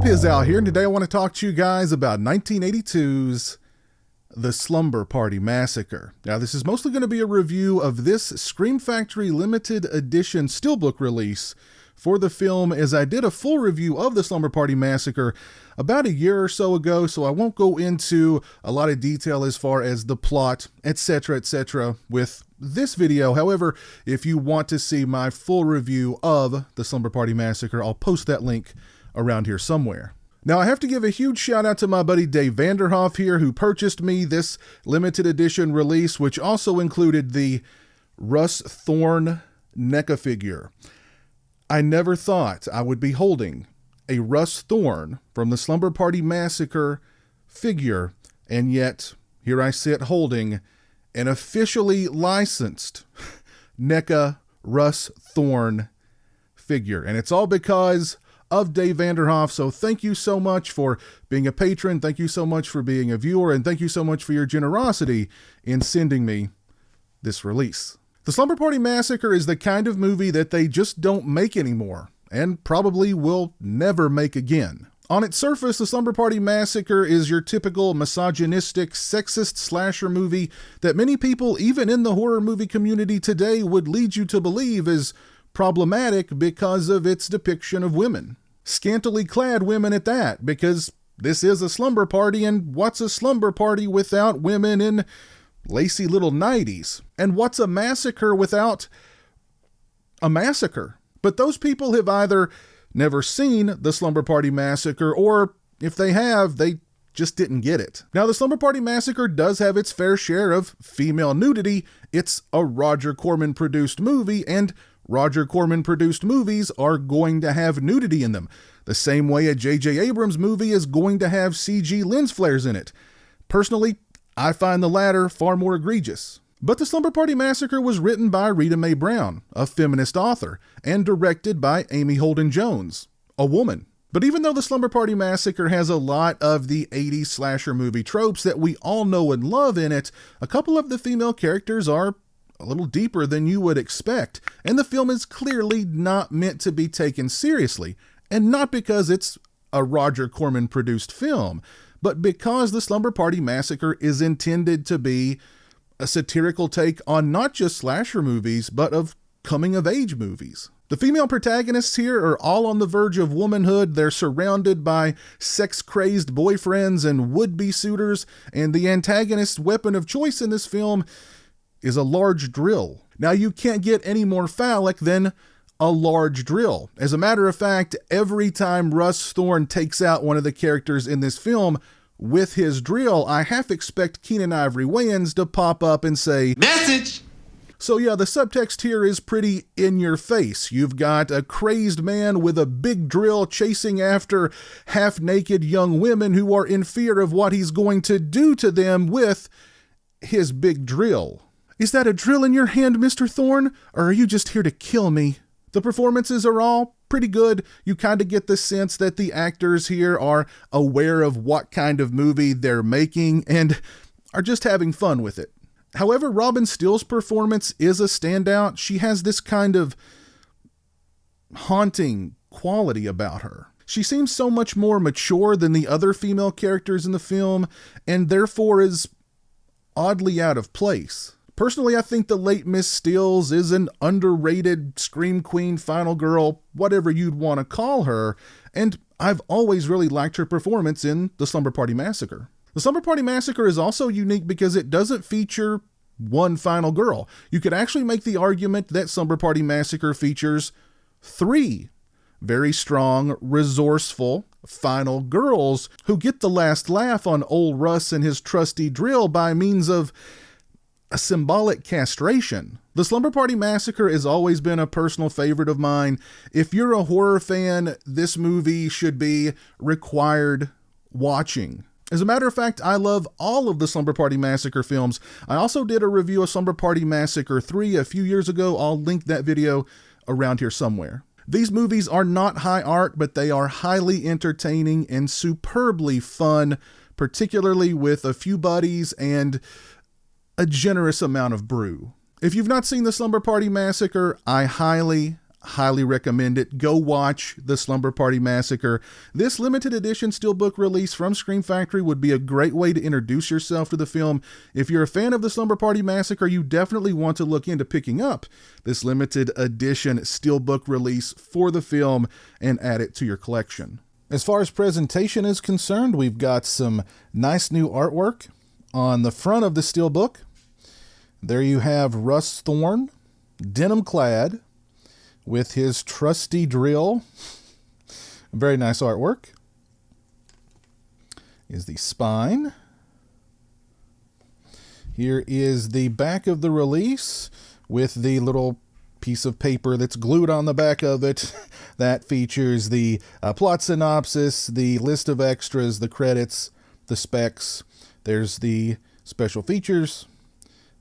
pizowell here, and today I want to talk to you guys about 1982's The Slumber Party Massacre. Now, this is mostly going to be a review of this Scream Factory limited edition Steelbook release for the film, as I did a full review of The Slumber Party Massacre about a year or so ago, so I won't go into a lot of detail as far as the plot, etc., with this video. However, if you want to see my full review of The Slumber Party Massacre, I'll post that link around here somewhere. Now, I have to give a huge shout out to my buddy Dave Vanderhoff here, who purchased me this limited edition release, which also included the Russ Thorn NECA figure. I never thought I would be holding a Russ Thorn from the Slumber Party Massacre figure, and yet here I sit holding an officially licensed NECA Russ Thorn figure. And it's all because of Dave Vanderhoff. So thank you so much for being a patron. Thank you so much for being a viewer. And thank you so much for your generosity in sending me this release. The Slumber Party Massacre is the kind of movie that they just don't make anymore, and probably will never make again. On its surface, The Slumber Party Massacre is your typical misogynistic, sexist slasher movie that many people, even in the horror movie community today, would lead you to believe is problematic because of its depiction of women. Scantily clad women at that, because this is a slumber party, and what's a slumber party without women in lacy little nighties? And what's a massacre without a massacre? But those people have either never seen The Slumber Party Massacre, or if they have, they just didn't get it. Now, The Slumber Party Massacre does have its fair share of female nudity. It's a Roger Corman produced movie, and Roger Corman produced movies are going to have nudity in them, the same way a J.J. Abrams movie is going to have CG lens flares in it. Personally, I find the latter far more egregious. But The Slumber Party Massacre was written by Rita Mae Brown, a feminist author, and directed by Amy Holden Jones, a woman. But even though The Slumber Party Massacre has a lot of the 80s slasher movie tropes that we all know and love in it, a couple of the female characters are a little deeper than you would expect, and the film is clearly not meant to be taken seriously, and not because it's a Roger Corman produced film, but because The Slumber Party Massacre is intended to be a satirical take on not just slasher movies, but of coming-of-age movies. The female protagonists here are all on the verge of womanhood. They're surrounded by sex-crazed boyfriends and would-be suitors, and the antagonist's weapon of choice in this film is a large drill. Now, you can't get any more phallic than a large drill. As a matter of fact, every time Russ Thorn takes out one of the characters in this film with his drill, I half expect Keenen Ivory Wayans to pop up and say, "Message!" So yeah, the subtext here is pretty in your face. You've got a crazed man with a big drill chasing after half-naked young women who are in fear of what he's going to do to them with his big drill. Is that a drill in your hand, Mr. Thorne, or are you just here to kill me? The performances are all pretty good. You kind of get the sense that the actors here are aware of what kind of movie they're making and are just having fun with it. However, Robin Steele's performance is a standout. She has this kind of haunting quality about her. She seems so much more mature than the other female characters in the film, and therefore is oddly out of place. Personally, I think the late Miss Steeles is an underrated scream queen, final girl, whatever you'd want to call her, and I've always really liked her performance in The Slumber Party Massacre. The Slumber Party Massacre is also unique because it doesn't feature one final girl. You could actually make the argument that Slumber Party Massacre features 3 very strong, resourceful final girls who get the last laugh on old Russ and his trusty drill by means of a symbolic castration. The Slumber Party Massacre has always been a personal favorite of mine. If you're a horror fan, this movie should be required watching. As a matter of fact, I love all of the Slumber Party Massacre films. I also did a review of Slumber Party Massacre 3 a few years ago. I'll link that video around here somewhere. These movies are not high art, but they are highly entertaining and superbly fun, particularly with a few buddies and a generous amount of brew. If you've not seen The Slumber Party Massacre, I highly, Highly recommend it. Go watch The Slumber Party Massacre. This limited edition Steelbook release from Scream Factory would be a great way to introduce yourself to the film. If you're a fan of The Slumber Party Massacre, you definitely want to look into picking up this limited edition Steelbook release for the film and add it to your collection. As far as presentation is concerned, we've got some nice new artwork on the front of the Steelbook. There you have Russ Thorn, denim clad, with his trusty drill. Very nice artwork. Is the spine. Here is the back of the release with the little piece of paper that's glued on the back of it that features the plot synopsis, the list of extras, the credits, the specs. There's the special features.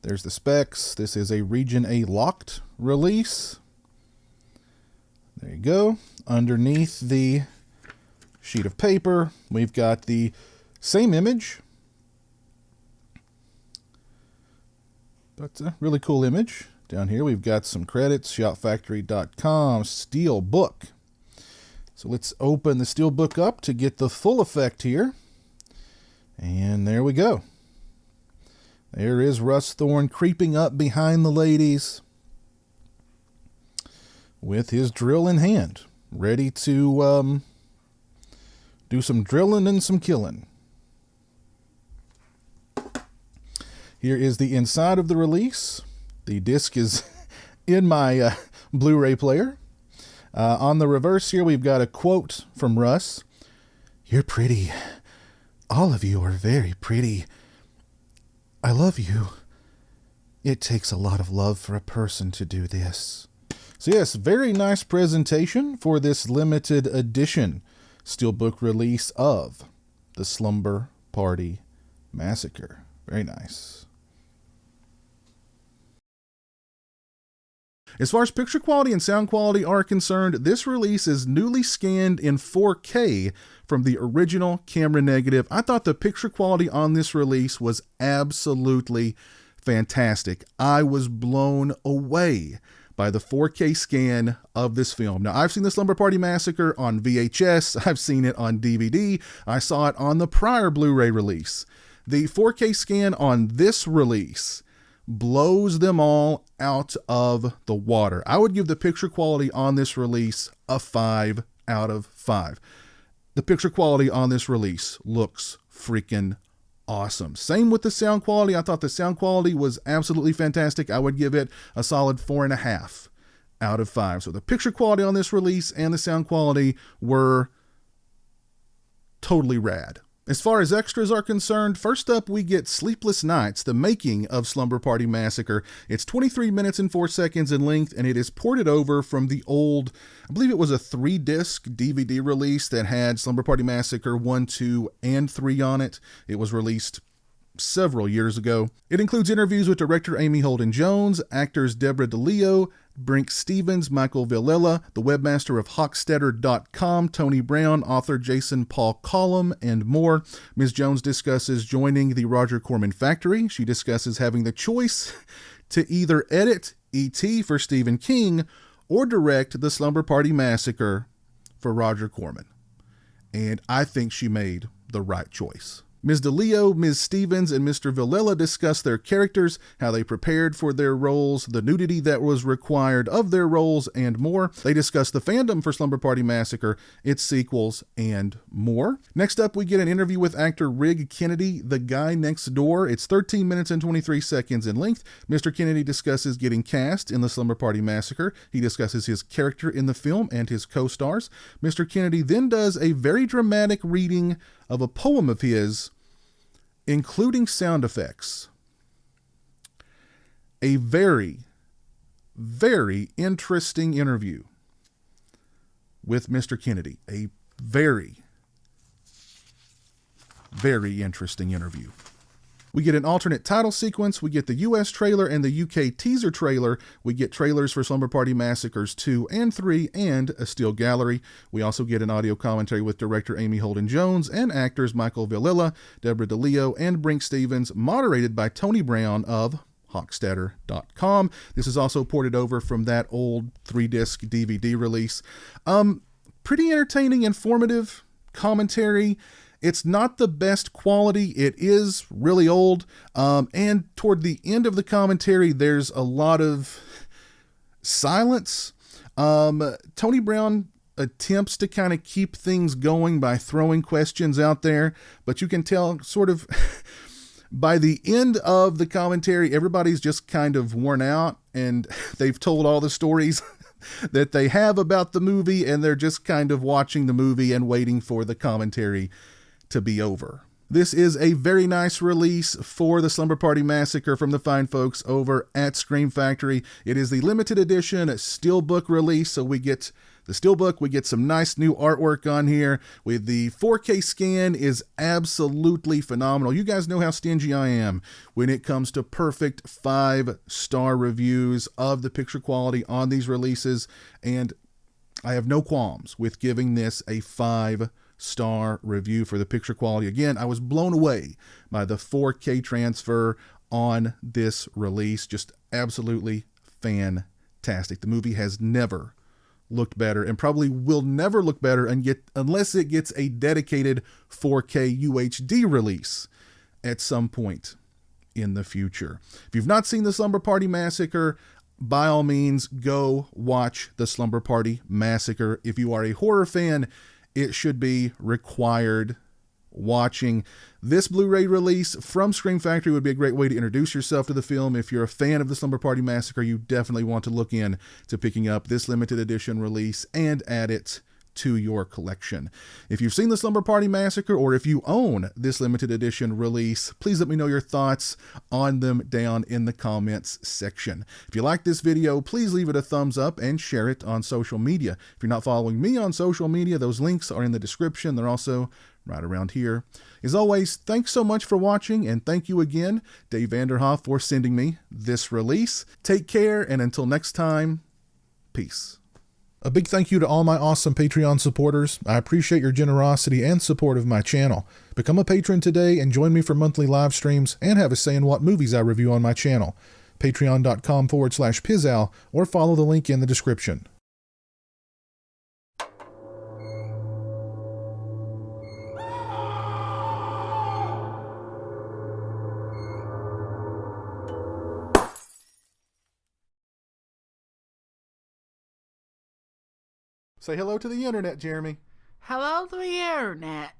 There's the specs. This is a Region A locked release. There you go. Underneath the sheet of paper, we've got the same image, but a really cool image. Down here, we've got some credits, shoutfactory.com, Steelbook. So let's open the Steelbook up to get the full effect here. And there we go. There is Russ Thorn creeping up behind the ladies with his drill in hand, ready to do some drilling and some killing. Here is the inside of the release. The disc is in my Blu-ray player. On the reverse here, we've got a quote from Russ. "You're pretty. All of you are very pretty. I love you. It takes a lot of love for a person to do this." So yes, very nice presentation for this limited edition Steelbook release of The Slumber Party Massacre. Very nice. As far as picture quality and sound quality are concerned, this release is newly scanned in 4K from the original camera negative. I thought the picture quality on this release was absolutely fantastic. I was blown away by the 4K scan of this film. Now, I've seen The Slumber Party Massacre on VHS. I've seen it on DVD. I saw it on the prior Blu-ray release. The 4K scan on this release blows them all out of the water. I would give the picture quality on this release a 5 out of 5. The picture quality on this release looks freaking awesome. Same with the sound quality. I thought the sound quality was absolutely fantastic. I would give it a solid 4.5 out of 5. So the picture quality on this release and the sound quality were totally rad. As far as extras are concerned, first up we get Sleepless Nights, the making of Slumber Party Massacre. It's 23 minutes and 4 seconds in length, and it is ported over from the old, I believe it was a 3-disc DVD release that had Slumber Party Massacre 1, 2, and 3 on it. It was released several years ago. It includes interviews with director Amy Holden Jones, actors Deborah DeLeo, Brink Stevens, Michael Villela, the webmaster of Hawkstetter.com, Tony Brown, author Jason Paul Collum, and more. Ms. Jones discusses joining the Roger Corman factory. She discusses having the choice to either edit E.T. for Stephen King or direct The Slumber Party Massacre for Roger Corman. And I think she made the right choice. Ms. DeLeo, Ms. Stevens, and Mr. Villela discuss their characters, how they prepared for their roles, the nudity that was required of their roles, and more. They discuss the fandom for Slumber Party Massacre, its sequels, and more. Next up, we get an interview with actor Rig Kennedy, the guy next door. It's 13 minutes and 23 seconds in length. Mr. Kennedy discusses getting cast in the Slumber Party Massacre. He discusses his character in the film and his co-stars. Mr. Kennedy then does a very dramatic reading of a poem of his, including sound effects. A very, very interesting interview with Mr. Kennedy. A very, very interesting interview. We get an alternate title sequence. We get the US trailer and the UK teaser trailer. We get trailers for Slumber Party Massacres 2 and 3 and a still gallery. We also get an audio commentary with director Amy Holden Jones and actors Michael Villela, Deborah DeLeo, and Brink Stevens, moderated by Tony Brown of Hochstetter.com. This is also ported over from that old 3-disc DVD release. Pretty entertaining, informative commentary. It's not the best quality. It is really old. And toward the end of the commentary, there's a lot of silence. Tony Brown attempts to kind of keep things going by throwing questions out there, but you can tell sort of by the end of the commentary, everybody's just kind of worn out and they've told all the stories that they have about the movie, and they're just kind of watching the movie and waiting for the commentary to be over. This is a very nice release for the Slumber Party Massacre from the fine folks over at Scream Factory. It is the limited edition Steelbook release, so we get the Steelbook, we get some nice new artwork on here. With the 4K scan is absolutely phenomenal. You guys know how stingy I am when it comes to perfect 5-star reviews of the picture quality on these releases, and I have no qualms with giving this a 5-star review for the picture quality. Again, I was blown away by the 4K transfer on this release. Just absolutely fantastic. The movie has never looked better, and probably will never look better unless it gets a dedicated 4K UHD release at some point in the future. If you've not seen the Slumber Party Massacre, by all means, go watch the Slumber Party Massacre. If you are a horror fan, it should be required watching. This Blu-ray release from Scream Factory would be a great way to introduce yourself to the film. If you're a fan of the Slumber Party Massacre, you definitely want to look in to picking up this limited edition release and add it to your collection. If you've seen the Slumber Party Massacre, or if you own this limited edition release, please let me know your thoughts on them down in the comments section. If you like this video, please leave it a thumbs up and share it on social media. If you're not following me on social media, those links are in the description. They're also right around here. As always, thanks so much for watching, and thank you again, Dave Vanderhoff, for sending me this release. Take care, and until next time, peace. A big thank you to all my awesome Patreon supporters. I appreciate your generosity and support of my channel. Become a patron today and join me for monthly live streams and have a say in what movies I review on my channel. Patreon.com/pizowell, or follow the link in the description. Say hello to the internet, Jeremy. Hello to the internet.